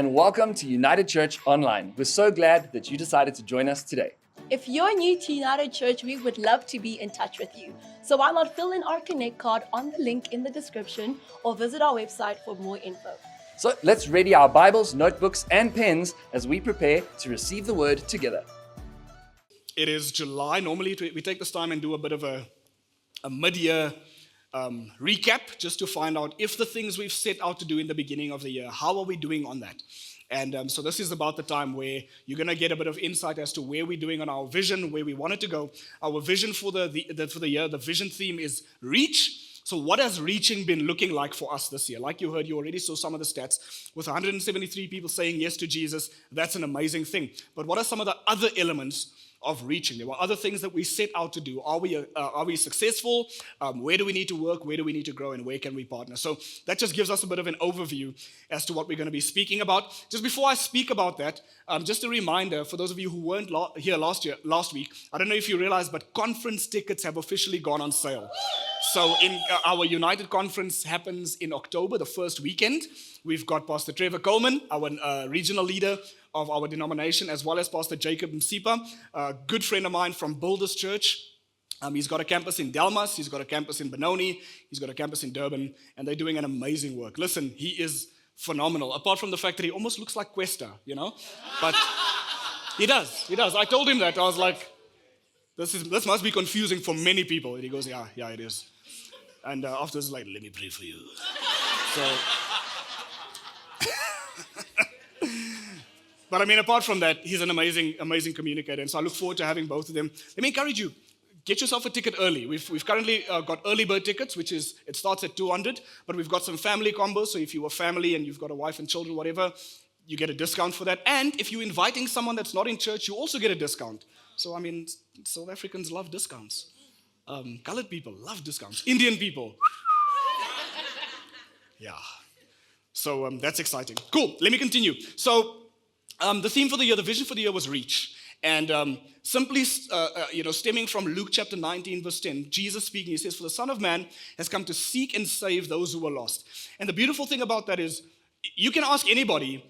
and welcome to United Church Online. We're so glad that you decided to join us today. If you're new to United Church, we would love to be in touch with you. So why not fill in our Connect card on the link in the description or visit our website for more info. So let's ready our Bibles, notebooks, and pens as we prepare to receive the word together. It is July. Normally we take this time and do a bit of a mid-year recap just to find out if the things we've set out to do in the beginning of the year, how are we doing on that? And so this is about the time where you're going to get a bit of insight as to where we're doing on our vision, where we want it to go. Our vision for the year, the vision theme is reach. So what has reaching been looking like for us this year? Like you heard, you already saw some of the stats. With 173 people saying yes to Jesus, that's an amazing thing. But what are some of the other elements of reaching? There were other things that we set out to do. Are we successful? Where do we need to work? Where do we need to grow? And where can we partner? So that just gives us a bit of an overview as to what we're going to be speaking about. Just before I speak about that, just a reminder for those of you who weren't here last week, I don't know if you realized, but conference tickets have officially gone on sale. So our United Conference happens in October, the first weekend. We've got Pastor Trevor Coleman, our regional leader of our denomination, as well as Pastor Jacob Msipa, a good friend of mine from Builders Church. He's got a campus in Delmas, he's got a campus in Benoni, he's got a campus in Durban, and they're doing an amazing work. Listen, he is phenomenal, apart from the fact that he almost looks like Questa, But he does. I told him that. I was like, this must be confusing for many people. And he goes, yeah, it is. And after this, like, let me pray for you. So... But I mean, apart from that, he's an amazing communicator. And so I look forward to having both of them. Let me encourage you, get yourself a ticket early. We've currently got early bird tickets, it starts at 200, but we've got some family combos. So if you're a family and you've got a wife and children, whatever, you get a discount for that. And if you're inviting someone that's not in church, you also get a discount. So, I mean, South Africans love discounts. Colored people love discounts. Indian people. Yeah. So that's exciting. Cool. Let me continue. So, the theme for the year, the vision for the year was reach. And simply, stemming from Luke chapter 19, verse 10, Jesus speaking, he says, "For the Son of Man has come to seek and save those who are lost." And the beautiful thing about that is, you can ask anybody,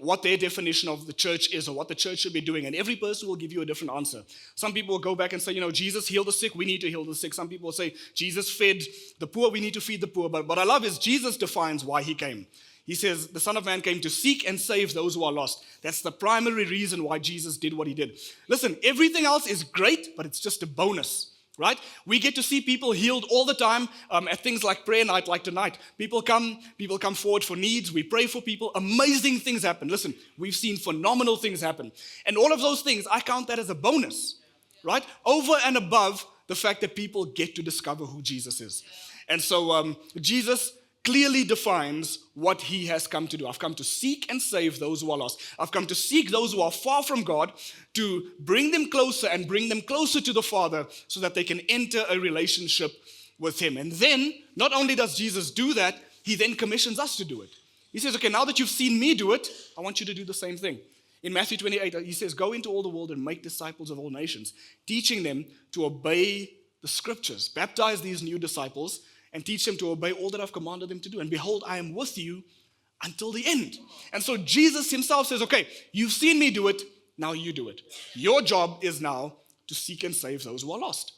what their definition of the church is or what the church should be doing, and every person will give you a different answer. Some people will go back and say, Jesus healed the sick, we need to heal the sick. Some people will say, Jesus fed the poor, we need to feed the poor. But what I love is Jesus defines why he came. He says, the Son of Man came to seek and save those who are lost. That's the primary reason why Jesus did what he did. Listen, everything else is great, but it's just a bonus, right? We get to see people healed all the time at things like prayer night, like tonight. People come forward for needs. We pray for people. Amazing things happen. Listen, we've seen phenomenal things happen. And all of those things, I count that as a bonus, right? Over and above the fact that people get to discover who Jesus is. And so Jesus clearly defines what he has come to do. I've come to seek and save those who are lost. I've come to seek those who are far from God, to bring them closer and bring them closer to the Father so that they can enter a relationship with him. And then, not only does Jesus do that, he then commissions us to do it. He says, okay, now that you've seen me do it, I want you to do the same thing. In Matthew 28, he says, "Go into all the world and make disciples of all nations, teaching them to obey the scriptures. Baptize these new disciples and teach them to obey all that I've commanded them to do. And behold, I am with you until the end." And so Jesus himself says, okay, you've seen me do it, now you do it. Your job is now to seek and save those who are lost.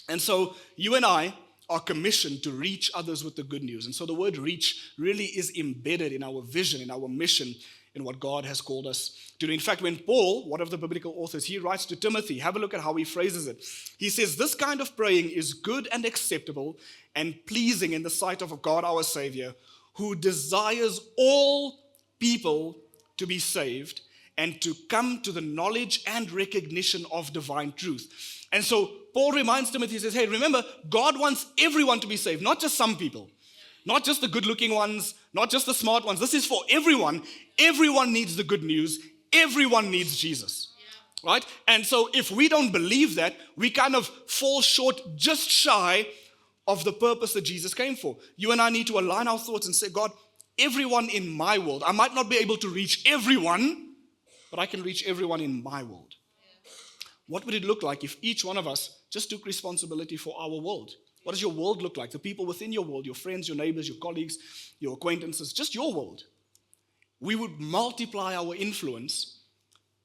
And so you and I are commissioned to reach others with the good news. And so the word reach really is embedded in our vision, in our mission, in what God has called us to do. In fact, when Paul, one of the biblical authors, he writes to Timothy, have a look at how he phrases it. He says, "This kind of praying is good and acceptable and pleasing in the sight of God our Savior, who desires all people to be saved and to come to the knowledge and recognition of divine truth." And so Paul reminds Timothy, he says, hey, remember, God wants everyone to be saved, not just some people. Not just the good-looking ones, not just the smart ones. This is for everyone. Everyone needs the good news. Everyone needs Jesus, right? And so if we don't believe that, we kind of fall short, just shy of the purpose that Jesus came for. You and I need to align our thoughts and say, God, everyone in my world, I might not be able to reach everyone, but I can reach everyone in my world. What would it look like if each one of us just took responsibility for our world? What does your world look like? The people within your world, your friends, your neighbors, your colleagues, your acquaintances, just your world. we would multiply our influence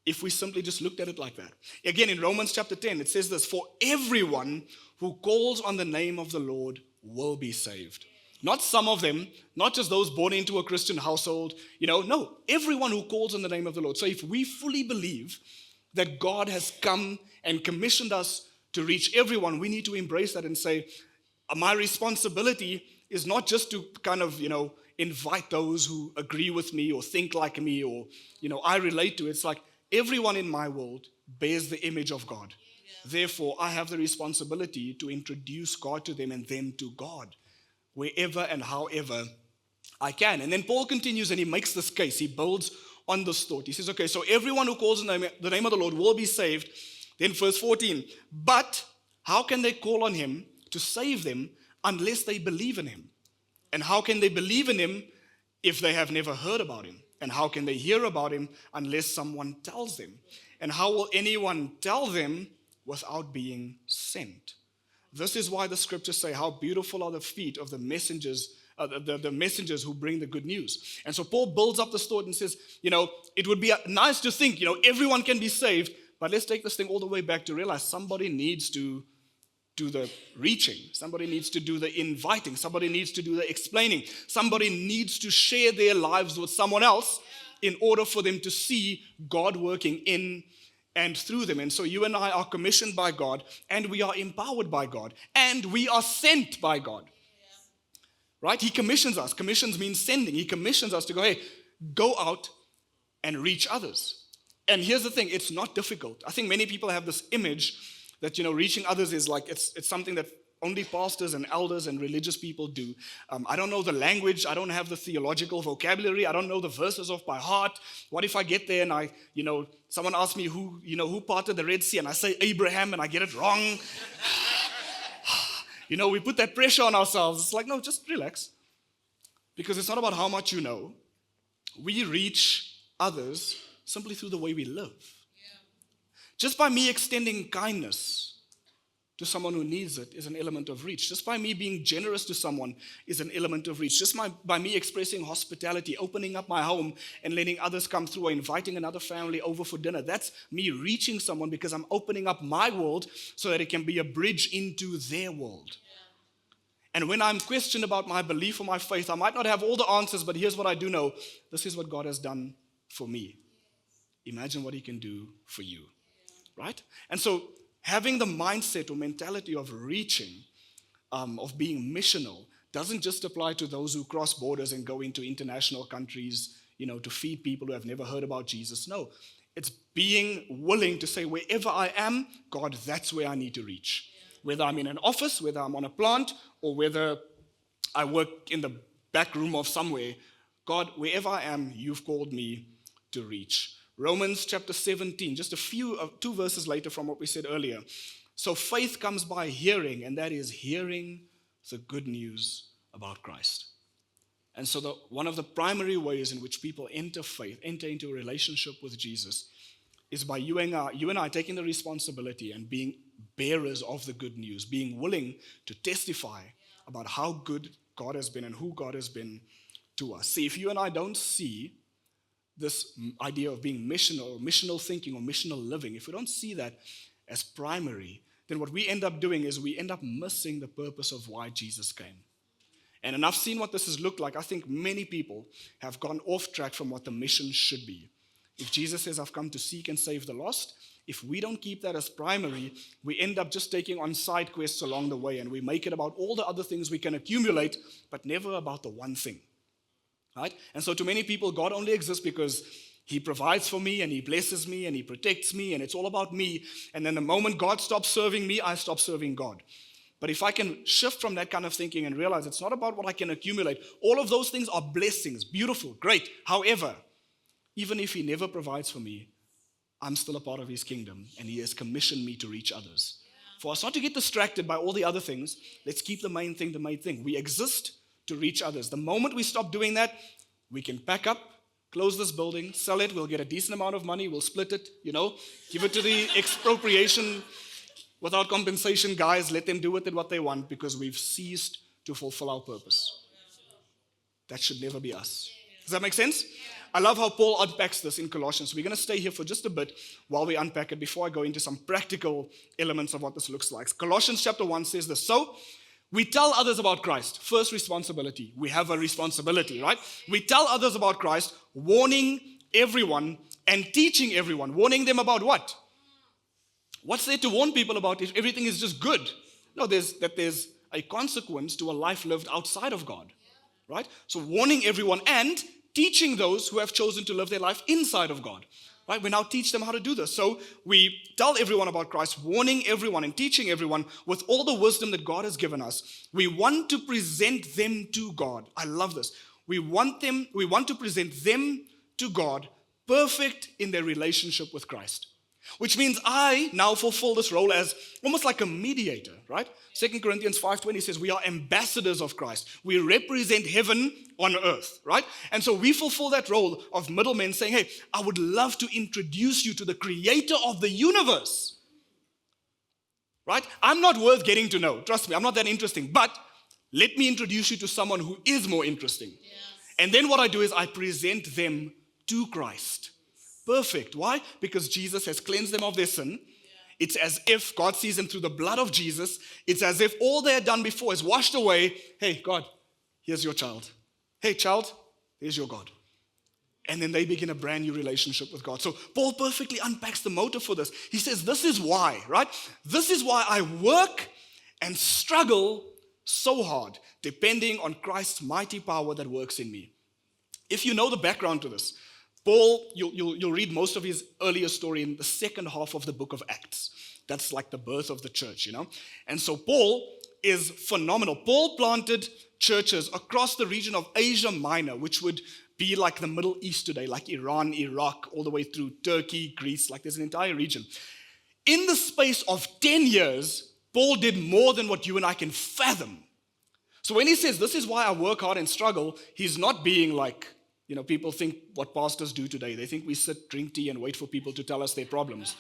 if we simply just looked at it like that. Again, in Romans chapter 10, it says this, for everyone who calls on the name of the Lord will be saved. Not some of them, not just those born into a Christian household, no, everyone who calls on the name of the Lord. So if we fully believe that God has come and commissioned us to reach everyone, we need to embrace that and say, my responsibility is not just to kind of, invite those who agree with me or think like me or, I relate to it. It's like everyone in my world bears the image of God. Therefore, I have the responsibility to introduce God to them and them to God, wherever and however I can. And then Paul continues and he makes this case. He builds on this thought. He says, okay, so everyone who calls on the name of the Lord will be saved. Then verse 14, but how can they call on him to save them unless they believe in him? And how can they believe in him if they have never heard about him? And how can they hear about him unless someone tells them? And how will anyone tell them without being sent? This is why the scriptures say, how beautiful are the feet of the messengers, the messengers who bring the good news. And so Paul builds up this thought and says, it would be nice to think, everyone can be saved, but let's take this thing all the way back to realize somebody needs to do the reaching. Somebody needs to do the inviting. Somebody needs to do the explaining. Somebody needs to share their lives with someone else in order for them to see God working in and through them. And so you and I are commissioned by God, and we are empowered by God, and we are sent by God. Right? He commissions us. Commissions means sending. He commissions us to go, hey, go out and reach others. And here's the thing, it's not difficult. I think many people have this image that, reaching others is like, it's something that only pastors and elders and religious people do. I don't know the language. I don't have the theological vocabulary. I don't know the verses off by heart. What if I get there and someone asks me who parted the Red Sea, and I say Abraham and I get it wrong? We put that pressure on ourselves. It's like, no, just relax. Because it's not about how much you know. We reach others simply through the way we live. Just by me extending kindness to someone who needs it is an element of reach. Just by me being generous to someone is an element of reach. Just by me expressing hospitality, opening up my home and letting others come through, or inviting another family over for dinner, that's me reaching someone because I'm opening up my world so that it can be a bridge into their world. And when I'm questioned about my belief or my faith, I might not have all the answers, but here's what I do know. This is what God has done for me. Imagine what he can do for you. Right? And so having the mindset or mentality of reaching, of being missional, doesn't just apply to those who cross borders and go into international countries, to feed people who have never heard about Jesus. No, it's being willing to say, wherever I am, God, that's where I need to reach. Whether I'm in an office, whether I'm on a plant, or whether I work in the back room of somewhere, God, wherever I am, you've called me to reach. Romans chapter 17, just two verses later from what we said earlier. So faith comes by hearing, and that is hearing the good news about Christ. And so one of the primary ways in which people enter into a relationship with Jesus, is by you and I taking the responsibility and being bearers of the good news, being willing to testify about how good God has been and who God has been to us. See, if you and I don't see this idea of being missional thinking or missional living, if we don't see that as primary, then what we end up doing is we end up missing the purpose of why Jesus came. And I've seen what this has looked like. I think many people have gone off track from what the mission should be. If Jesus says, I've come to seek and save the lost, if we don't keep that as primary, we end up just taking on side quests along the way, and we make it about all the other things we can accumulate, but never about the one thing. Right? And so to many people, God only exists because he provides for me and he blesses me and he protects me and it's all about me. And then the moment God stops serving me, I stop serving God. But if I can shift from that kind of thinking and realize it's not about what I can accumulate, all of those things are blessings, beautiful, great. However, even if he never provides for me, I'm still a part of his kingdom and he has commissioned me to reach others. For us not to get distracted by all the other things, let's keep the main thing the main thing. We exist to reach others. The moment we stop doing that, we can pack up, close this building, sell it, we'll get a decent amount of money, we'll split it, give it to the expropriation without compensation guys, let them do with it what they want because we've ceased to fulfill our purpose. That should never be us. Does that make sense? I love how Paul unpacks this in Colossians. We're going to stay here for just a bit while we unpack it before I go into some practical elements of what this looks like. Colossians chapter 1 says this. So, we tell others about Christ. First responsibility. We have a responsibility, right? We tell others about Christ, warning everyone and teaching everyone. Warning them about what? What's there to warn people about if everything is just good? No, there's a consequence to a life lived outside of God, right? So warning everyone and teaching those who have chosen to live their life inside of God, right? We now teach them how to do this. So we tell everyone about Christ, warning everyone and teaching everyone with all the wisdom that God has given us. We want to present them to God. I love this. We want to present them to God perfect in their relationship with Christ. Which means I now fulfill this role as almost like a mediator, right? 2 Corinthians 5:20 says we are ambassadors of Christ. We represent heaven on earth, right? And so we fulfill that role of middlemen saying, hey, I would love to introduce you to the creator of the universe, right? I'm not worth getting to know. Trust me, I'm not that interesting. But let me introduce you to someone who is more interesting. Yes. And then what I do is I present them to Christ. Perfect. Why? Because Jesus has cleansed them of their sin. It's as if God sees them through the blood of Jesus. It's as if all they had done before is washed away. Hey, God, here's your child. Hey, child, here's your God. And then they begin a brand new relationship with God. So Paul perfectly unpacks the motive for this. He says, this is why, right? This is why I work and struggle so hard, depending on Christ's mighty power that works in me. If you know the background to this, Paul, you'll read most of his earlier story in the second half of the book of Acts. That's like the birth of the church, you know. And so Paul is phenomenal. Paul planted churches across the region of Asia Minor, which would be like the Middle East today, like Iran, Iraq, all the way through Turkey, Greece, like there's an entire region. In the space of 10 years, Paul did more than what you and I can fathom. So when he says, this is why I work hard and struggle, he's not being like, you know, people think what pastors do today. They think we sit, drink tea, and wait for people to tell us their problems.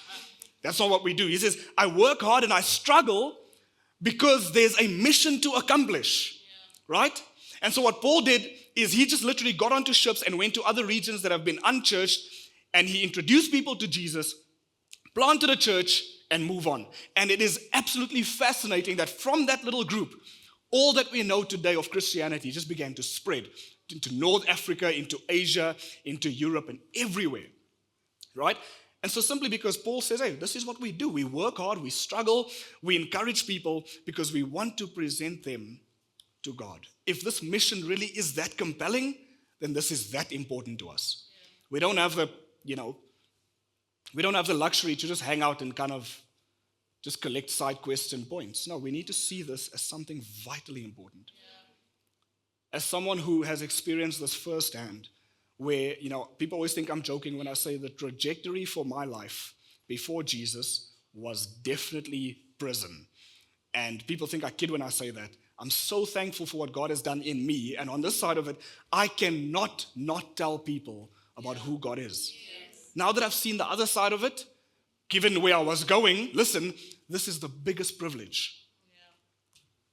That's not what we do. He says, I work hard and I struggle because there's a mission to accomplish, right? And so what Paul did is he just literally got onto ships and went to other regions that have been unchurched, and he introduced people to Jesus, planted a church, and move on. And it is absolutely fascinating that from that little group, all that we know today of Christianity just began to spread into North Africa, into Asia, into Europe, and everywhere, right? And so simply because Paul says, hey, this is what we do. We work hard, we struggle, we encourage people because we want to present them to God. If this mission really is that compelling, then this is that important to us. We don't have the, we don't have the luxury to just hang out and kind of just collect side quests and points. No, we need to see this as something vitally important. As someone who has experienced this firsthand, where, people always think I'm joking when I say the trajectory for my life before Jesus was definitely prison. And people think I kid when I say that. I'm so thankful for what God has done in me. And on this side of it, I cannot not tell people about who God is. Yes. Now that I've seen the other side of it, given where I was going, listen, this is the biggest privilege.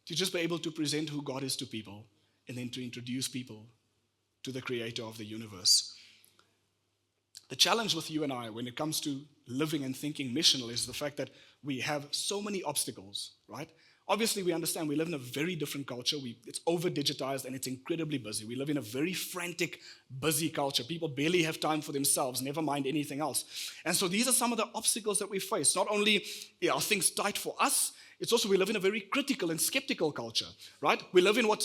To just be able to present who God is to people. And then to introduce people to the creator of the universe. The challenge with you and I when it comes to living and thinking missional is the fact that we have so many obstacles, right? Obviously, we understand we live in a very different culture. It's over-digitized and it's incredibly busy. We live in a very frantic, busy culture. People barely have time for themselves, never mind anything else. And so these are some of the obstacles that we face. Not only are things tight for us, it's also we live in a very critical and skeptical culture, right? We live in what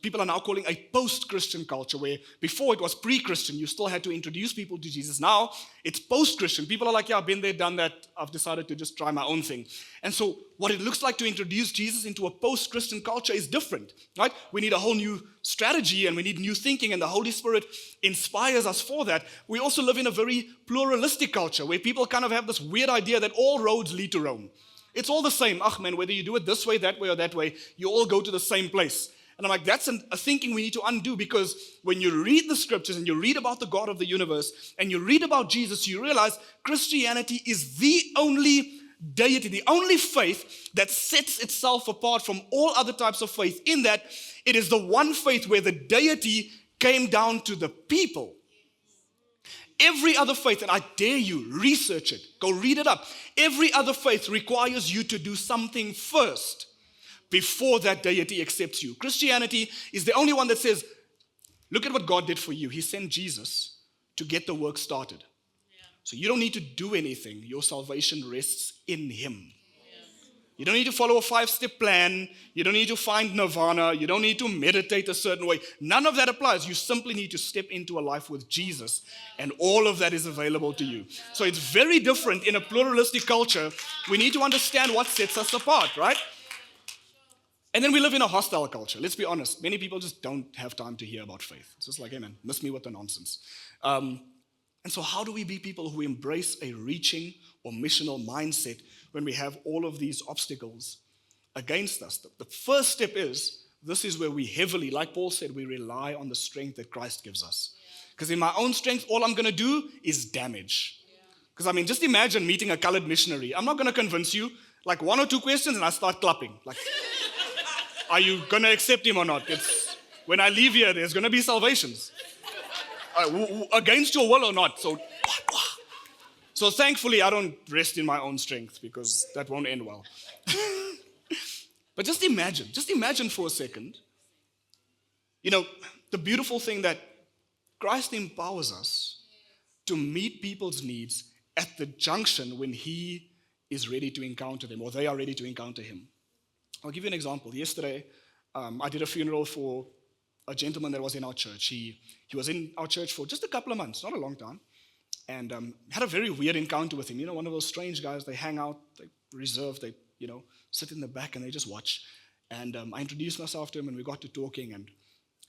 people are now calling a post-Christian culture, where before it was pre-Christian, you still had to introduce people to Jesus. Now, it's post-Christian. People are like, yeah, I've been there, done that. I've decided to just try my own thing. And so what it looks like to introduce Jesus into a post-Christian culture is different, right? We need a whole new strategy and we need new thinking, and the Holy Spirit inspires us for that. We also live in a very pluralistic culture where people kind of have this weird idea that all roads lead to Rome. It's all the same. Man, whether you do it this way, that way, or that way, you all go to the same place. And I'm like, that's a thinking we need to undo, because when you read the scriptures and you read about the God of the universe and you read about Jesus, you realize Christianity is the only deity, the only faith that sets itself apart from all other types of faith, in that it is the one faith where the deity came down to the people. Every other faith, and I dare you, research it, go read it up. Every other faith requires you to do something first before that deity accepts you. Christianity is the only one that says, look at what God did for you. He sent Jesus to get the work started. So you don't need to do anything. Your salvation rests in Him. You don't need to follow a 5-step plan. You don't need to find nirvana. You don't need to meditate a certain way. None of that applies. You simply need to step into a life with Jesus, and all of that is available to you. So it's very different in a pluralistic culture. We need to understand what sets us apart, right? And then we live in a hostile culture. Let's be honest. Many people just don't have time to hear about faith. It's just like, hey man, miss me with the nonsense. And so how do we be people who embrace a reaching or missional mindset when we have all of these obstacles against us? The first step is, this is where we heavily, like Paul said, we rely on the strength that Christ gives us. Because in my own strength, all I'm going to do is damage. Because I mean, just imagine meeting a colored missionary. I'm not going to convince you. Like 1 or 2 questions and I start clapping. Like, are you going to accept him or not? When I leave here, there's going to be salvations. Against your will or not. So thankfully, I don't rest in my own strength because that won't end well. But just imagine for a second, the beautiful thing that Christ empowers us to meet people's needs at the junction when He is ready to encounter them, or they are ready to encounter Him. I'll give you an example. Yesterday, I did a funeral for a gentleman that was in our church. He was in our church for just a couple of months, not a long time, and had a very weird encounter with him. One of those strange guys, they hang out, they reserve, they sit in the back and they just watch. And I introduced myself to him and we got to talking, and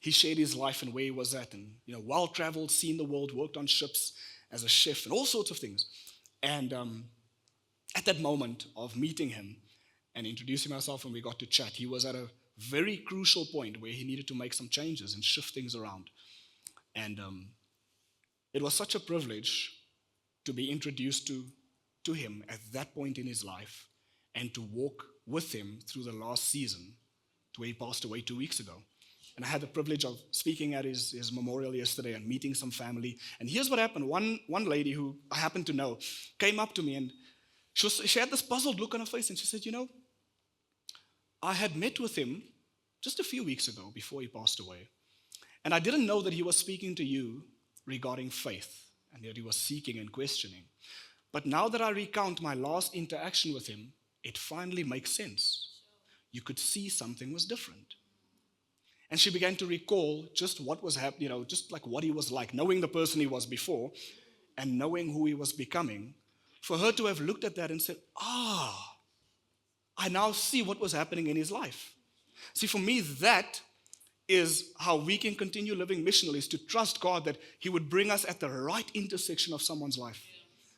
he shared his life and where he was at, and well-traveled, seen the world, worked on ships as a chef and all sorts of things. And at that moment of meeting him and introducing myself and we got to chat, he was at a very crucial point where he needed to make some changes and shift things around. And it was such a privilege to be introduced to him at that point in his life and to walk with him through the last season to where he passed away 2 weeks ago. And I had the privilege of speaking at his memorial yesterday and meeting some family. And here's what happened. One lady who I happen to know came up to me and she had this puzzled look on her face and she said, I had met with him just a few weeks ago before he passed away. And I didn't know that he was speaking to you regarding faith and that he was seeking and questioning. But now that I recount my last interaction with him, it finally makes sense. You could see something was different. And she began to recall just what was happening, just like what he was like, knowing the person he was before and knowing who he was becoming. For her to have looked at that and said, I now see what was happening in his life. See, for me, that is how we can continue living missionally, is to trust God that He would bring us at the right intersection of someone's life.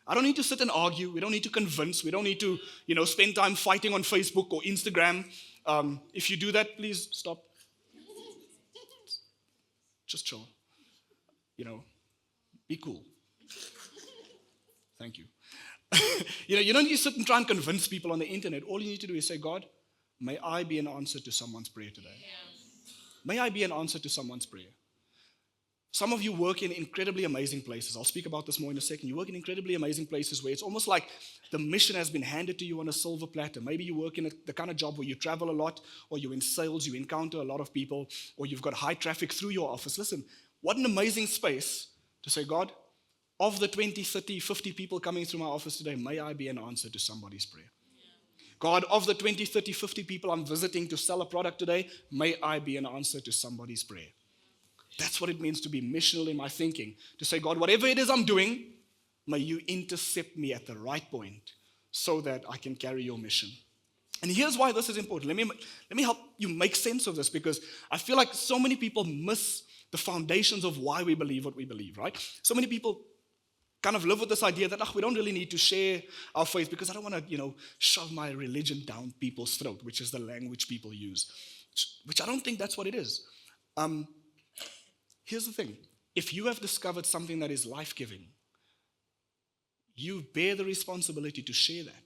I don't need to sit and argue. We don't need to convince. We don't need to, spend time fighting on Facebook or Instagram. If you do that, please stop. Just chill. Be cool. Thank you. You don't need to sit and try and convince people on the internet. All you need to do is say, God, may I be an answer to someone's prayer today. May I be an answer to someone's prayer. Some of you work in incredibly amazing places. I'll speak about this more in a second. You work in incredibly amazing places where it's almost like the mission has been handed to you on a silver platter. Maybe you work in the kind of job where you travel a lot, or you're in sales, you encounter a lot of people, or you've got high traffic through your office. Listen, what an amazing space to say, God, of the 20, 30, 50 people coming through my office today, may I be an answer to somebody's prayer. God, of the 20, 30, 50 people I'm visiting to sell a product today, may I be an answer to somebody's prayer. That's what it means to be missional in my thinking. To say, God, whatever it is I'm doing, may you intercept me at the right point so that I can carry your mission. And here's why this is important. Let me help you make sense of this, because I feel like so many people miss the foundations of why we believe what we believe, right? So many people kind of live with this idea that we don't really need to share our faith because I don't want to, shove my religion down people's throat, which is the language people use, which I don't think that's what it is. Here's the thing. If you have discovered something that is life-giving, you bear the responsibility to share that.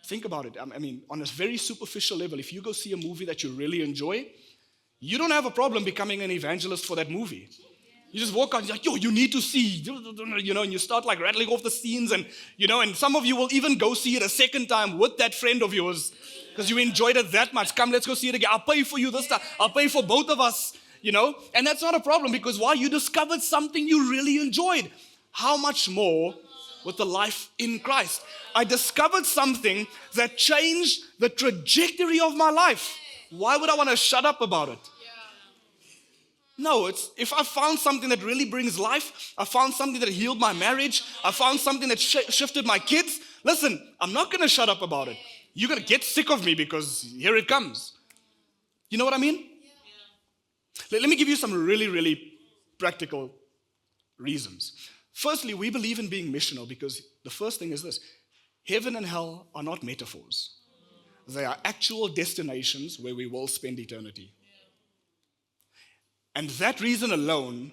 Think about it. I mean, on a very superficial level, if you go see a movie that you really enjoy, you don't have a problem becoming an evangelist for that movie. You just walk out and you're like, yo, you need to see, and you start like rattling off the scenes and some of you will even go see it a second time with that friend of yours because you enjoyed it that much. Come, let's go see it again. I'll pay for you this time. I'll pay for both of us, And that's not a problem because why? You discovered something you really enjoyed. How much more with the life in Christ? I discovered something that changed the trajectory of my life. Why would I want to shut up about it? No, it's if I found something that really brings life, I found something that healed my marriage, I found something that shifted my kids. Listen, I'm not going to shut up about it. You're going to get sick of me because here it comes. You know what I mean? Let me give you some really, really practical reasons. Firstly, we believe in being missional because the first thing is this: heaven and hell are not metaphors. They are actual destinations where we will spend eternity. And that reason alone,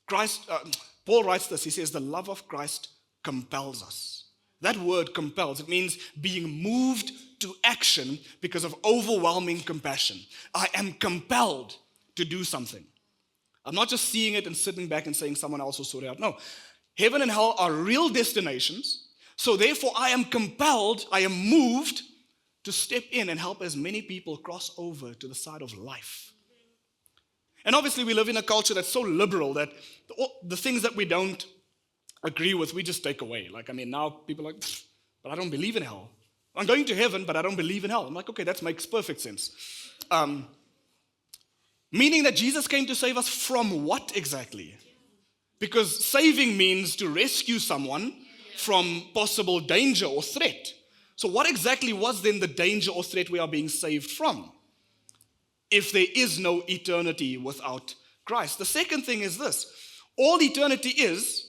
Paul writes this, he says, the love of Christ compels us. That word compels, it means being moved to action because of overwhelming compassion. I am compelled to do something. I'm not just seeing it and sitting back and saying someone else will sort it out. No, heaven and hell are real destinations. So therefore I am compelled, I am moved to step in and help as many people cross over to the side of life. And obviously we live in a culture that's so liberal that the things that we don't agree with, we just take away. Now people are like, but I don't believe in hell. I'm going to heaven, but I don't believe in hell. I'm like, okay, that makes perfect sense. Meaning that Jesus came to save us from what exactly? Because saving means to rescue someone from possible danger or threat. So what exactly was then the danger or threat we are being saved from? If there is no eternity without Christ. The second thing is this: all eternity is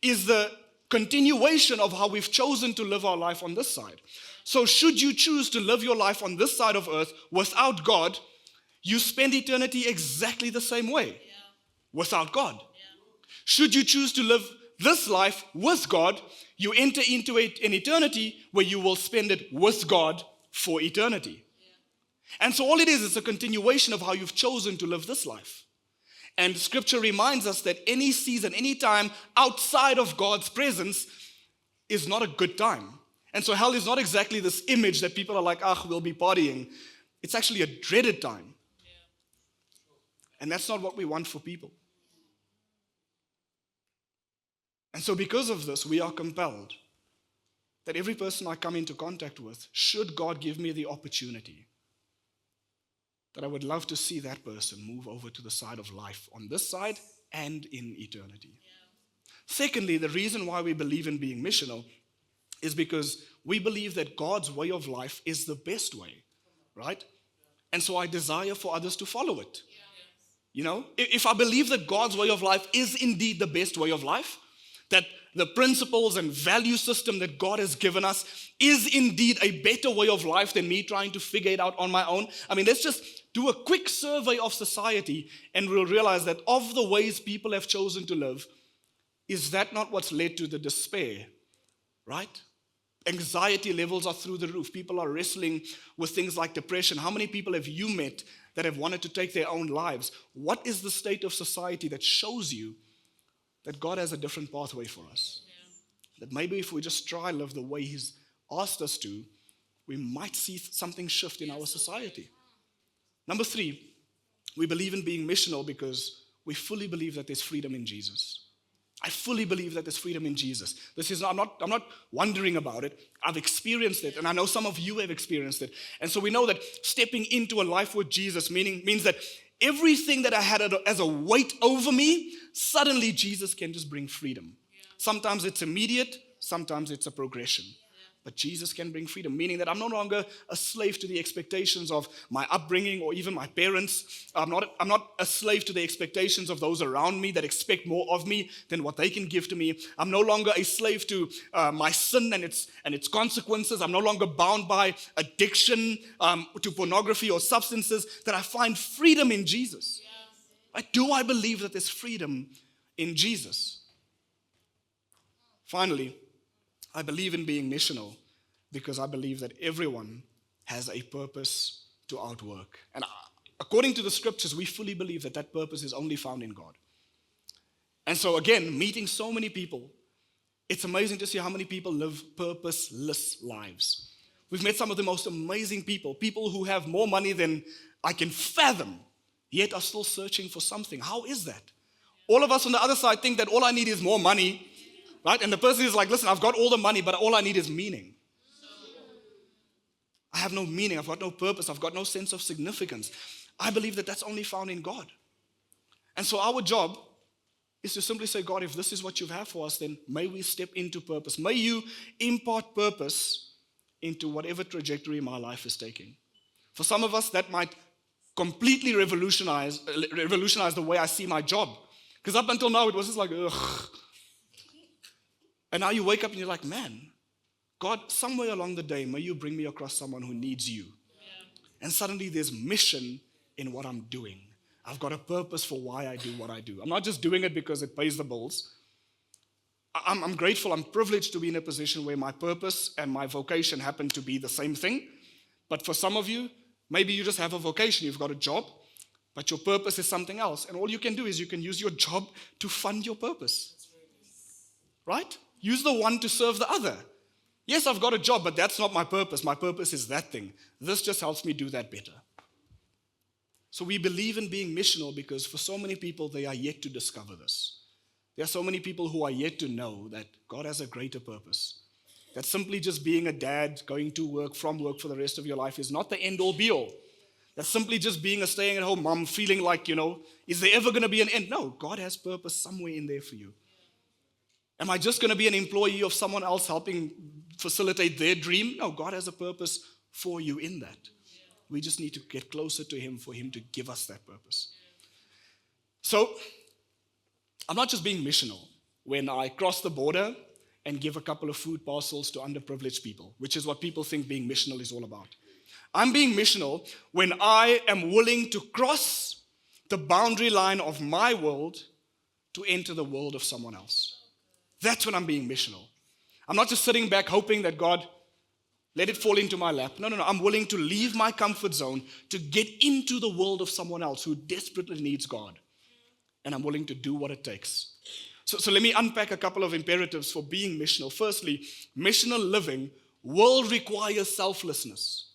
the continuation of how we've chosen to live our life on this side. So should you choose to live your life on this side of earth without God, you spend eternity exactly the same way, without God. Should you choose to live this life with God, you enter into an eternity where you will spend it with God for eternity. And so all it is a continuation of how you've chosen to live this life. And scripture reminds us that any season, any time outside of God's presence is not a good time. And so hell is not exactly this image that people are like, we'll be partying. It's actually a dreaded time. And that's not what we want for people. And so because of this, we are compelled that every person I come into contact with, should God give me the opportunity, that I would love to see that person move over to the side of life on this side and in eternity. Secondly, the reason why we believe in being missional is because we believe that God's way of life is the best way, right? And so I desire for others to follow it. If I believe that God's way of life is indeed the best way of life, that the principles and value system that God has given us is indeed a better way of life than me trying to figure it out on my own. Let's just do a quick survey of society and we'll realize that of the ways people have chosen to live, is that not what's led to the despair, right? Anxiety levels are through the roof. People are wrestling with things like depression. How many people have you met that have wanted to take their own lives? What is the state of society that shows you that God has a different pathway for us? That maybe if we just try to live the way He's asked us to, we might see something shift in our society. Number 3, we believe in being missional because we fully believe that there's freedom in Jesus. I fully believe that there's freedom in Jesus. I'm not wondering about it. I've experienced it, and I know some of you have experienced it. And so we know that stepping into a life with Jesus means that everything that I had as a weight over me, suddenly Jesus can just bring freedom. Sometimes it's immediate, sometimes it's a progression. But Jesus can bring freedom, meaning that I'm no longer a slave to the expectations of my upbringing or even my parents. I'm not a slave to the expectations of those around me that expect more of me than what they can give to me. I'm no longer a slave to my sin and its consequences. I'm no longer bound by addiction to pornography or substances. That I find freedom in Jesus. Right? Do I believe that there's freedom in Jesus? Finally, I believe in being missional because I believe that everyone has a purpose to outwork. And according to the scriptures, we fully believe that purpose is only found in God. And so again, meeting so many people, it's amazing to see how many people live purposeless lives. We've met some of the most amazing people who have more money than I can fathom, yet are still searching for something. How is that? All of us on the other side think that all I need is more money, right? And the person is like, listen, I've got all the money, but all I need is meaning. I have no meaning, I've got no purpose, I've got no sense of significance. I believe that that's only found in God. And so our job is to simply say, God, if this is what you have for us, then may we step into purpose. May you impart purpose into whatever trajectory my life is taking. For some of us, that might completely revolutionize the way I see my job. Because up until now, it was just like, ugh. And now you wake up and you're like, man, God, somewhere along the day, may you bring me across someone who needs you. And suddenly there's mission in what I'm doing. I've got a purpose for why I do what I do. I'm not just doing it because it pays the bills. I'm grateful, I'm privileged to be in a position where my purpose and my vocation happen to be the same thing. But for some of you, maybe you just have a vocation, you've got a job, but your purpose is something else. And all you can do is you can use your job to fund your purpose. Right? Use the one to serve the other. Yes, I've got a job, but that's not my purpose. My purpose is that thing. This just helps me do that better. So we believe in being missional because for so many people, they are yet to discover this. There are so many people who are yet to know that God has a greater purpose. That simply just being a dad, going to work, from work for the rest of your life is not the end-all, be-all. That simply just being a staying-at-home mom, feeling like, is there ever going to be an end? No, God has purpose somewhere in there for you. Am I just going to be an employee of someone else helping facilitate their dream? No, God has a purpose for you in that. We just need to get closer to Him for Him to give us that purpose. So, I'm not just being missional when I cross the border and give a couple of food parcels to underprivileged people, which is what people think being missional is all about. I'm being missional when I am willing to cross the boundary line of my world to enter the world of someone else. That's when I'm being missional. I'm not just sitting back hoping that God, let it fall into my lap. No. I'm willing to leave my comfort zone to get into the world of someone else who desperately needs God. And I'm willing to do what it takes. So let me unpack a couple of imperatives for being missional. Firstly, missional living will require selflessness.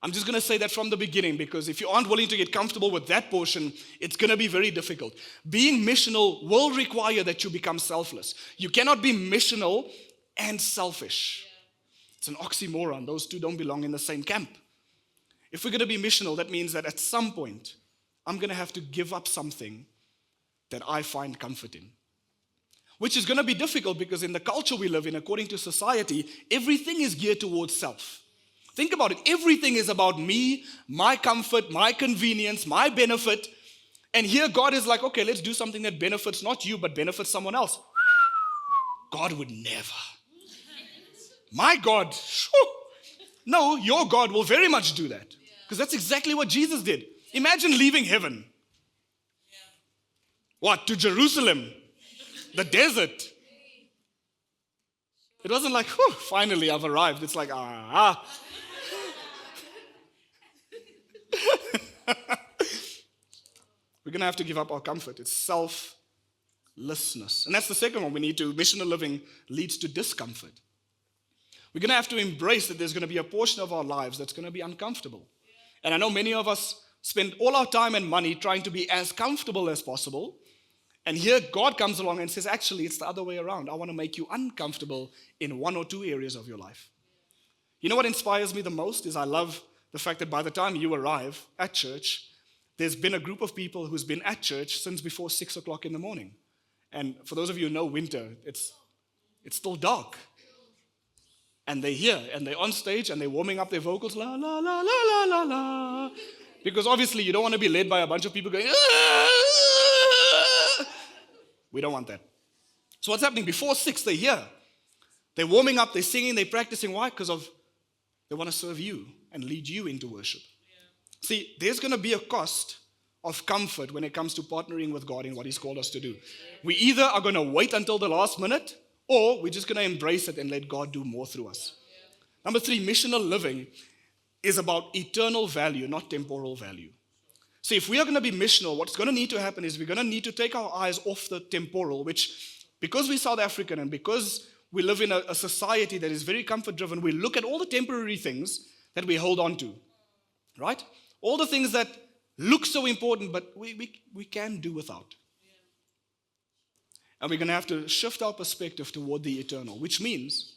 I'm just going to say that from the beginning because if you aren't willing to get comfortable with that portion, it's going to be very difficult. Being missional will require that you become selfless. You cannot be missional and selfish. It's an oxymoron. Those two don't belong in the same camp. If we're going to be missional, that means that at some point, I'm going to have to give up something that I find comfort in. Which is going to be difficult because in the culture we live in, according to society, everything is geared towards self. Think about it. Everything is about me, my comfort, my convenience, my benefit. And here God is like, okay, let's do something that benefits not you, but benefits someone else. God would never. My God, no, your God will very much do that. Because that's exactly what Jesus did. Imagine leaving heaven. What, to Jerusalem? The desert? It wasn't like, finally I've arrived. It's like, We're going to have to give up our comfort. It's selflessness. And that's the second one we need to. Missional living leads to discomfort. We're going to have to embrace that there's going to be a portion of our lives that's going to be uncomfortable. And I know many of us spend all our time and money trying to be as comfortable as possible. And here God comes along and says, actually, it's the other way around. I want to make you uncomfortable in one or two areas of your life. You know what inspires me the most is I love the fact that by the time you arrive at church, there's been a group of people who's been at church since before 6 o'clock in the morning. And for those of you who know winter, it's still dark. And they're here, and they're on stage, and they're warming up their vocals, la, la, la, la, la, la, la. Because obviously you don't want to be led by a bunch of people going, we don't want that. So what's happening? Before 6, they're here. They're warming up, they're singing, they're practicing. Why? Because they want to serve you and lead you into worship. Yeah. See, there's going to be a cost of comfort when it comes to partnering with God in what He's called us to do. We either are going to wait until the last minute, or we're just going to embrace it and let God do more through us. Yeah. Number 3, missional living is about eternal value, not temporal value. So if we are going to be missional, what's going to need to happen is we're going to need to take our eyes off the temporal, which, because we're South African and because we live in a society that is very comfort-driven, we look at all the temporary things that we hold on to, right? All the things that look so important, but we can do without. And we're going to have to shift our perspective toward the eternal, which means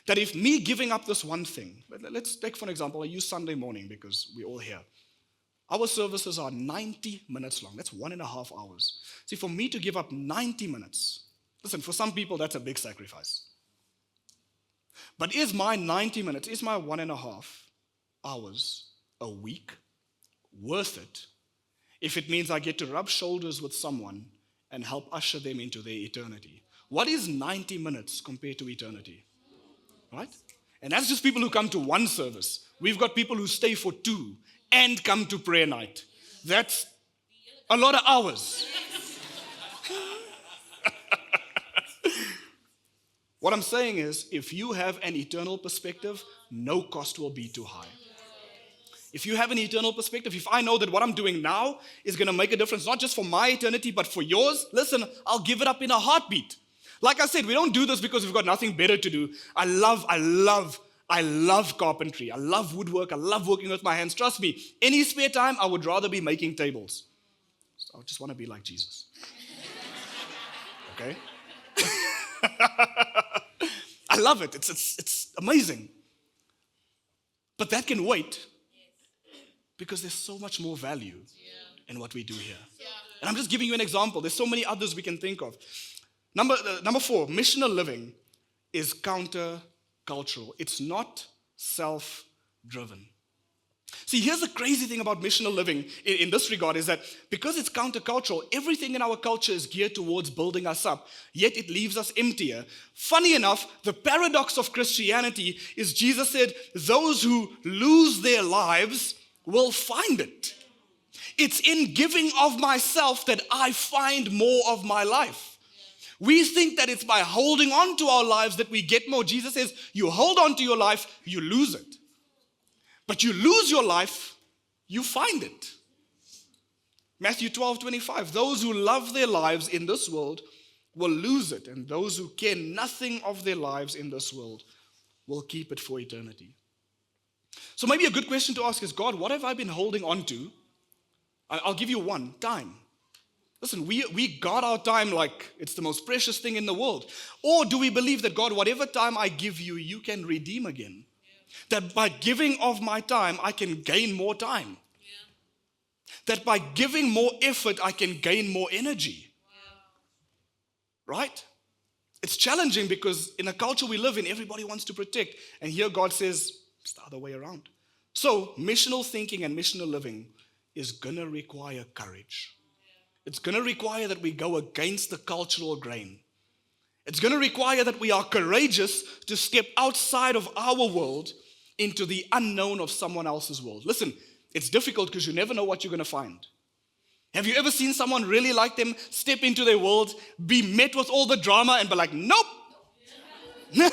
that if me giving up this one thing, let's take for an example, I use Sunday morning because we're all here. Our services are 90 minutes long. That's 1.5 hours. See, for me to give up 90 minutes, listen, for some people that's a big sacrifice. But is my 90 minutes, is my 1.5 hours a week worth it if it means I get to rub shoulders with someone and help usher them into their eternity? What is 90 minutes compared to eternity? Right? And that's just people who come to one service. We've got people who stay for 2 and come to prayer night. That's a lot of hours. What I'm saying is, if you have an eternal perspective, no cost will be too high. If you have an eternal perspective, if I know that what I'm doing now is going to make a difference, not just for my eternity, but for yours, listen, I'll give it up in a heartbeat. Like I said, we don't do this because we've got nothing better to do. I love carpentry. I love woodwork. I love working with my hands. Trust me, any spare time, I would rather be making tables. So I just want to be like Jesus. Okay? I love it. It's amazing. But that can wait because there's so much more value in what we do here. And I'm just giving you an example. There's so many others we can think of. Number 4, missional living is counter-cultural. It's not self-driven. See, here's the crazy thing about missional living in this regard is that because it's countercultural, everything in our culture is geared towards building us up, yet it leaves us emptier. Funny enough, the paradox of Christianity is Jesus said, those who lose their lives will find it. It's in giving of myself that I find more of my life. We think that it's by holding on to our lives that we get more. Jesus says, you hold on to your life, you lose it. But you lose your life, you find it. Matthew 12:25, those who love their lives in this world will lose it, and those who care nothing of their lives in this world will keep it for eternity. So maybe a good question to ask is, God, what have I been holding on to? I'll give you one, time. Listen, we guard our time like it's the most precious thing in the world. Or do we believe that, God, whatever time I give you, you can redeem again? That by giving of my time, I can gain more time. That by giving more effort, I can gain more energy. Right? It's challenging because in a culture we live in, everybody wants to protect. And here God says, it's the other way around. So missional thinking and missional living is going to require courage. It's going to require that we go against the cultural grain. It's going to require that we are courageous to step outside of our world into the unknown of someone else's world. Listen, it's difficult because you never know what you're going to find. Have you ever seen someone really like them step into their world, be met with all the drama and be like, nope. No,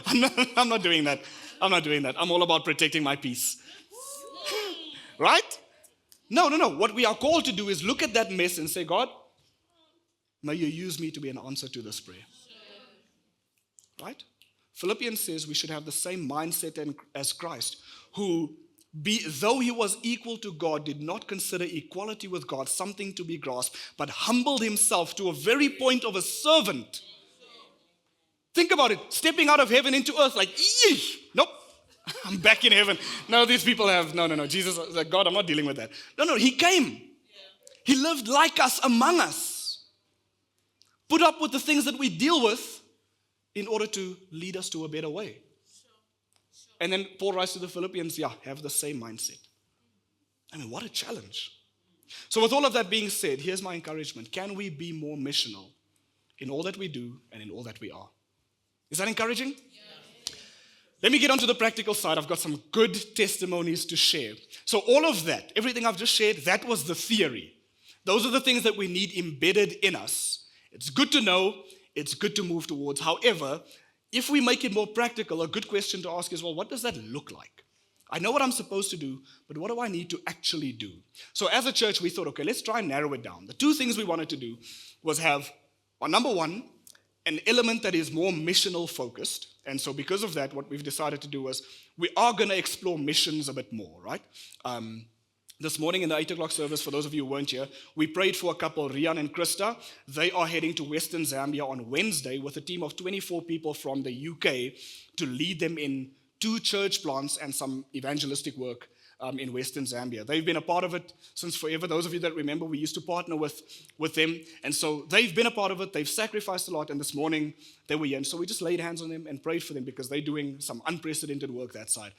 I'm not doing that. I'm not doing that. I'm all about protecting my peace. Right? No. What we are called to do is look at that mess and say, God, may you use me to be an answer to this prayer. Right? Philippians says we should have the same mindset as Christ, who, though he was equal to God, did not consider equality with God something to be grasped, but humbled himself to a very point of a servant. Think about it, stepping out of heaven into earth like, eesh, nope, I'm back in heaven. No, these people have, no, Jesus was like, God, I'm not dealing with that. No, he came. He lived like us, among us. Put up with the things that we deal with in order to lead us to a better way. And then Paul writes to the Philippians, have the same mindset. I mean, what a challenge. So with all of that being said, here's my encouragement. Can we be more missional in all that we do and in all that we are? Is that encouraging? Yeah. Let me get onto the practical side. I've got some good testimonies to share. So all of that, everything I've just shared, that was the theory. Those are the things that we need embedded in us. It's good to know. It's good to move towards. However, if we make it more practical, a good question to ask is, well, what does that look like? I know what I'm supposed to do, but what do I need to actually do? So as a church, we thought, okay, let's try and narrow it down. The two things we wanted to do was have, number one, an element that is more missional focused. And so because of that, what we've decided to do was we are going to explore missions a bit more, right? This morning in the 8 o'clock service, for those of you who weren't here, we prayed for a couple, Rian and Krista. They are heading to Western Zambia on Wednesday with a team of 24 people from the UK to lead them in 2 church plants and some evangelistic work in Western Zambia. They've been a part of it since forever. Those of you that remember, we used to partner with them. And so they've been a part of it. They've sacrificed a lot. And this morning they were here. And so we just laid hands on them and prayed for them because they're doing some unprecedented work that side.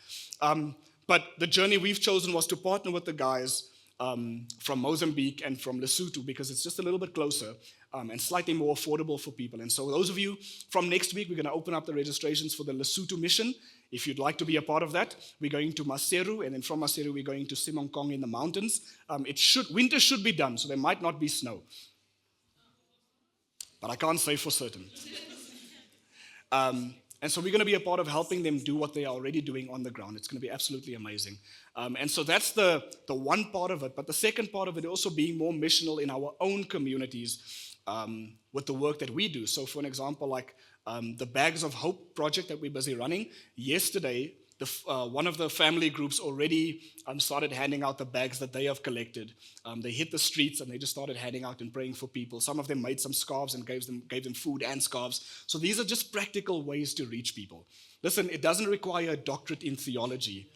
But the journey we've chosen was to partner with the guys from Mozambique and from Lesotho because it's just a little bit closer and slightly more affordable for people. And so those of you from next week, we're going to open up the registrations for the Lesotho mission. If you'd like to be a part of that, we're going to Maseru, and then from Maseru, we're going to Simongkong in the mountains. Winter should be done, so there might not be snow. But I can't say for certain. And so we're going to be a part of helping them do what they are already doing on the ground. It's going to be absolutely amazing. And so that's the one part of it. But the second part of it also being more missional in our own communities with the work that we do. So for an example, like the Bags of Hope project that we're busy running, yesterday, one of the family groups already started handing out the bags that they have collected. They hit the streets and they just started handing out and praying for people. Some of them made some scarves and gave them food and scarves. So these are just practical ways to reach people. Listen, it doesn't require a doctorate in theology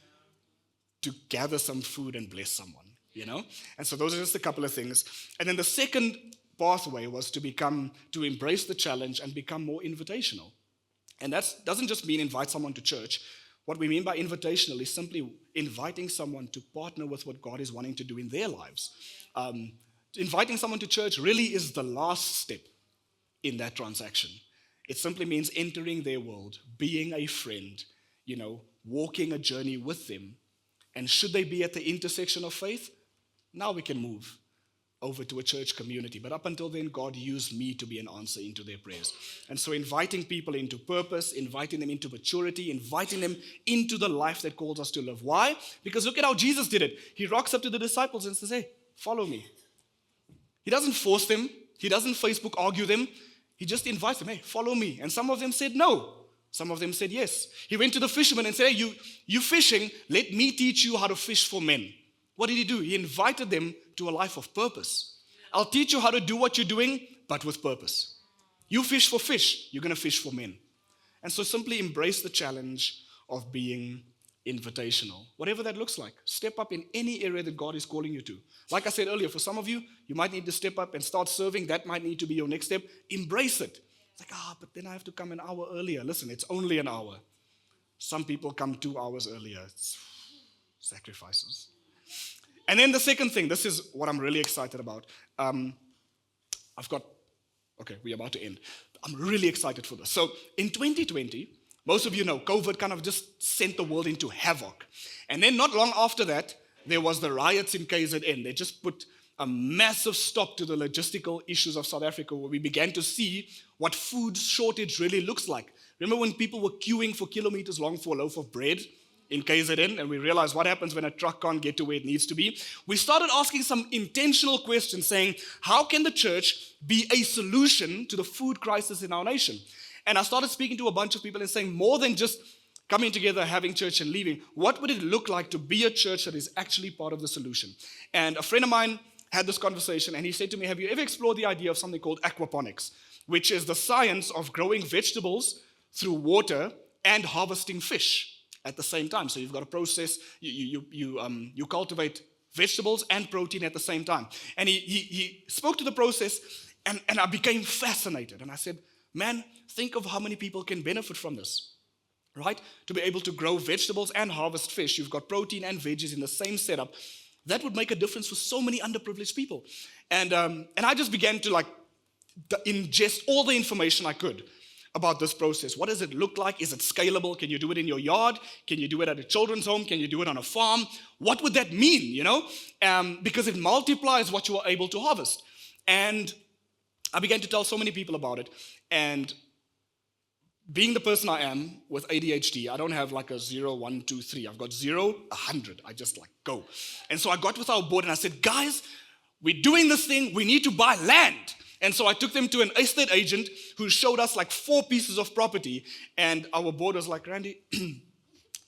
to gather some food and bless someone, you know? And so those are just a couple of things. And then the second pathway was to embrace the challenge and become more invitational. And that doesn't just mean invite someone to church. What we mean by invitational is simply inviting someone to partner with what God is wanting to do in their lives. Inviting someone to church really is the last step in that transaction. It simply means entering their world, being a friend, walking a journey with them. And should they be at the intersection of faith, now we can move over to a church community. But up until then, God used me to be an answer into their prayers. And so inviting people into purpose, inviting them into maturity, inviting them into the life that calls us to live. Why? Because look at how Jesus did it. He rocks up to the disciples and says, hey, follow me. He doesn't force them. He doesn't Facebook argue them. He just invites them, hey, follow me. And some of them said no. Some of them said yes. He went to the fishermen and said, hey, you fishing, let me teach you how to fish for men. What did he do? He invited them to a life of purpose. I'll teach you how to do what you're doing, but with purpose. You fish for fish, you're going to fish for men. And so simply embrace the challenge of being invitational. Whatever that looks like. Step up in any area that God is calling you to. Like I said earlier, for some of you, you might need to step up and start serving. That might need to be your next step. Embrace it. It's like, but then I have to come an hour earlier. Listen, it's only an hour. Some people come 2 hours earlier. It's sacrifices. And then the second thing, this is what I'm really excited about. We're about to end. I'm really excited for this. So in 2020, most of you know, COVID kind of just sent the world into havoc. And then not long after that, there was the riots in KZN. They just put a massive stop to the logistical issues of South Africa, where we began to see what food shortage really looks like. Remember when people were queuing for kilometers long for a loaf of bread in KZN, and we realized what happens when a truck can't get to where it needs to be? We started asking some intentional questions saying, how can the church be a solution to the food crisis in our nation? And I started speaking to a bunch of people and saying, more than just coming together, having church and leaving, what would it look like to be a church that is actually part of the solution? And a friend of mine had this conversation, and he said to me, have you ever explored the idea of something called aquaponics, which is the science of growing vegetables through water and harvesting fish at the same time? So you've got a process, you cultivate vegetables and protein at the same time. And he spoke to the process, and I became fascinated. And I said, man, think of how many people can benefit from this, right? To be able to grow vegetables and harvest fish. You've got protein and veggies in the same setup. That would make a difference for so many underprivileged people. And I just began to ingest all the information I could about this process. What does it look like? Is it scalable? Can you do it in your yard? Can you do it at a children's home? Can you do it on a farm? What would that mean, because it multiplies what you are able to harvest. And I began to tell so many people about it. And being the person I am with ADHD, I don't have like a 0, 1, 2, 3. I've got 0, 100. I just like go. And so I got with our board and I said, guys, we're doing this thing. We need to buy land. And so I took them to an estate agent who showed us like 4 pieces of property. And our board was like, Randy,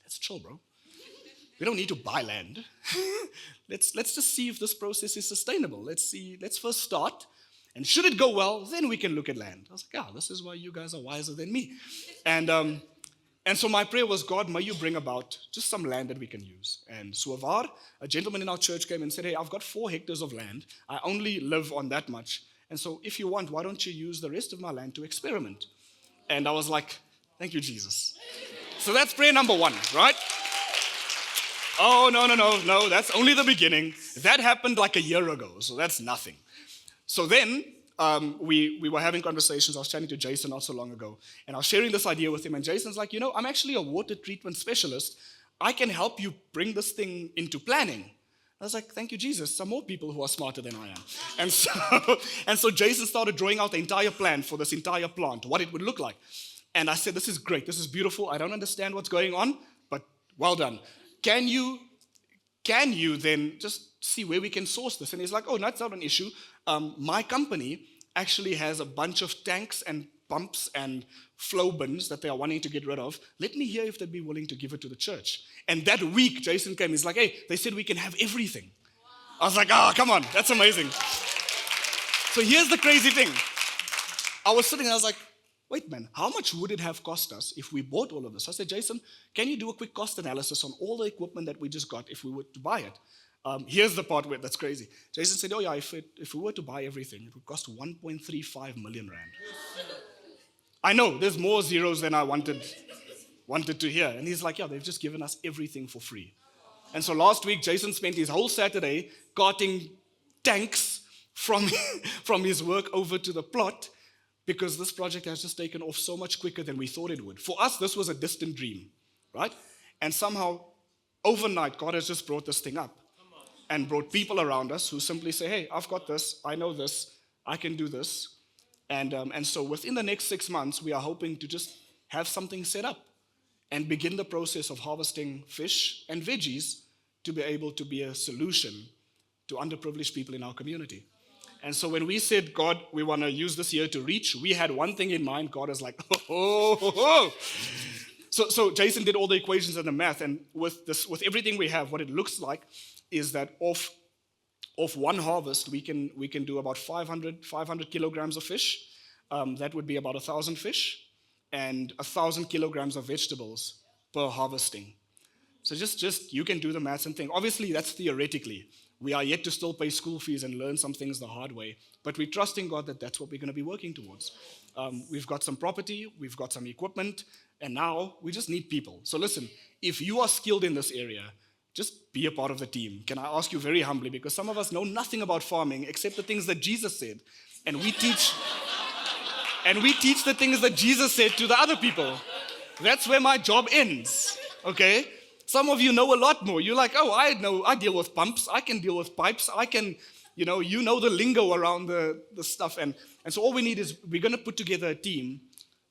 let's chill, bro. We don't need to buy land. Let's just see if this process is sustainable. Let's first start. And should it go well, then we can look at land. I was like, this is why you guys are wiser than me. And so my prayer was, God, may you bring about just some land that we can use. And Suavar, a gentleman in our church, came and said, hey, I've got 4 hectares of land. I only live on that much. And so if you want, why don't you use the rest of my land to experiment? And I was like, thank you, Jesus. So that's prayer number 1, right? Oh, no, that's only the beginning. That happened like a year ago, so that's nothing. So then we were having conversations. I was chatting to Jason not so long ago, and I was sharing this idea with him, and Jason's like, I'm actually a water treatment specialist. I can help you bring this thing into planning. I was like, thank you, Jesus. Some more people who are smarter than I am. And so Jason started drawing out the entire plan for this entire plant, what it would look like. And I said, this is great. This is beautiful. I don't understand what's going on, but well done. Can you then just see where we can source this? And he's like, oh, no, that's not an issue. My company actually has a bunch of tanks and pumps and flow bins that they are wanting to get rid of. Let me hear if they'd be willing to give it to the church. And that week, Jason came. He's like, hey, they said we can have everything. Wow. I was like, come on, that's amazing. So here's the crazy thing. I was sitting there, I was like, wait, man, how much would it have cost us if we bought all of this? I said, Jason, can you do a quick cost analysis on all the equipment that we just got if we were to buy it? Here's the part where that's crazy. Jason said, oh yeah, if we were to buy everything, it would cost 1.35 million rand. I know, there's more zeros than I wanted to hear. And he's like, yeah, they've just given us everything for free. And so last week, Jason spent his whole Saturday carting tanks from his work over to the plot, because this project has just taken off so much quicker than we thought it would. For us, this was a distant dream, right? And somehow, overnight, God has just brought this thing up and brought people around us who simply say, hey, I've got this, I know this, I can do this. And so within the next 6 months, we are hoping to just have something set up and begin the process of harvesting fish and veggies to be able to be a solution to underprivileged people in our community. And so when we said, God, we want to use this year to reach, we had one thing in mind. God is like, oh. So Jason did all the equations and the math, and with everything we have, what it looks like is that off one harvest, we can do about 500 kilograms of fish. That would be about 1,000 fish and 1,000 kilograms of vegetables per harvesting. So just you can do the maths and think. Obviously, that's theoretically. We are yet to still pay school fees and learn some things the hard way. But we're trusting God that that's what we're going to be working towards. We've got some property, we've got some equipment, and now we just need people. So listen, if you are skilled in this area, just be a part of the team. Can I ask you very humbly, because some of us know nothing about farming except the things that Jesus said. And we teach the things that Jesus said to the other people. That's where my job ends, okay? Some of you know a lot more. You're like, oh, I deal with pumps. I can deal with pipes. I can, you know the lingo around the stuff. And so all we need is we're going to put together a team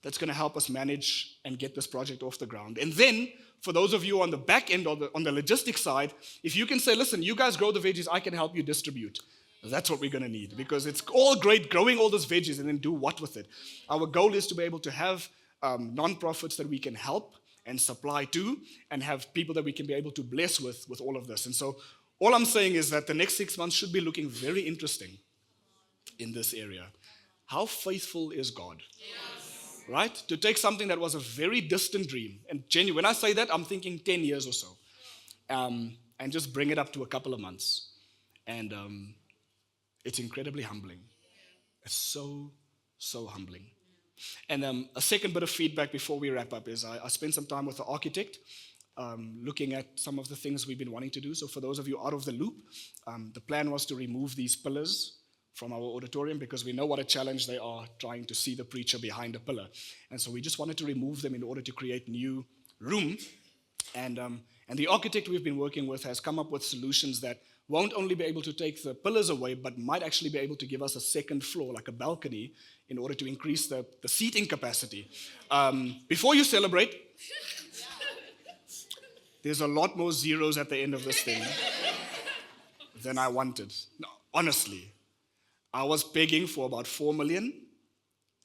that's going to help us manage and get this project off the ground. And then for those of you on the back end or on the logistics side, if you can say, listen, you guys grow the veggies, I can help you distribute. That's what we're going to need, because it's all great growing all those veggies and then do what with it? Our goal is to be able to have non-profits that we can help and supply to, and have people that we can be able to bless with all of this. And so all I'm saying is that the next 6 months should be looking very interesting in this area. How faithful is God? Yes. Right? To take something that was a very distant dream, and genuine, when I say that, I'm thinking 10 years or so, and just bring it up to a couple of months. And it's incredibly humbling. It's so humbling. And a second bit of feedback before we wrap up is I spent some time with the architect looking at some of the things we've been wanting to do. So for those of you out of the loop, the plan was to remove these pillars from our auditorium, because we know what a challenge they are trying to see the preacher behind a pillar. And so we just wanted to remove them in order to create new room. And And the architect we've been working with has come up with solutions that won't only be able to take the pillars away, but might actually be able to give us a second floor, like a balcony, in order to increase the seating capacity. Before you celebrate, there's a lot more zeros at the end of this thing than I wanted. No, honestly, I was begging for about 4 million,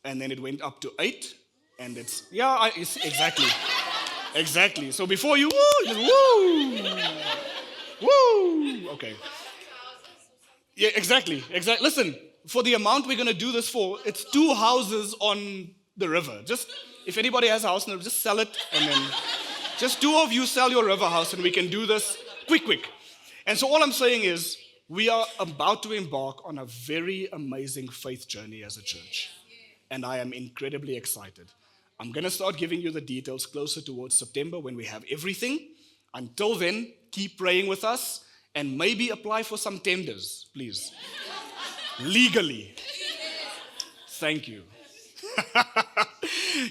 and then it went up to 8, and it's exactly. Exactly. So before you, woo, okay. Yeah, exactly. Listen, for the amount we're going to do this for, it's 2 houses on the river. Just, if anybody has a house, just sell it, and then just 2 of you sell your river house, and we can do this quick. And so all I'm saying is, we are about to embark on a very amazing faith journey as a church. And I am incredibly excited. I'm going to start giving you the details closer towards September when we have everything. Until then, keep praying with us and maybe apply for some tenders, please. Legally. Thank you.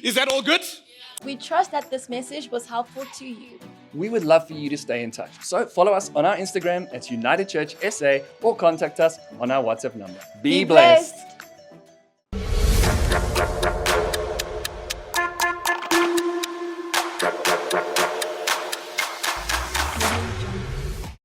Is that all good? We trust that this message was helpful to you. We would love for you to stay in touch. So follow us on our Instagram at United Church SA or contact us on our WhatsApp number. Be blessed.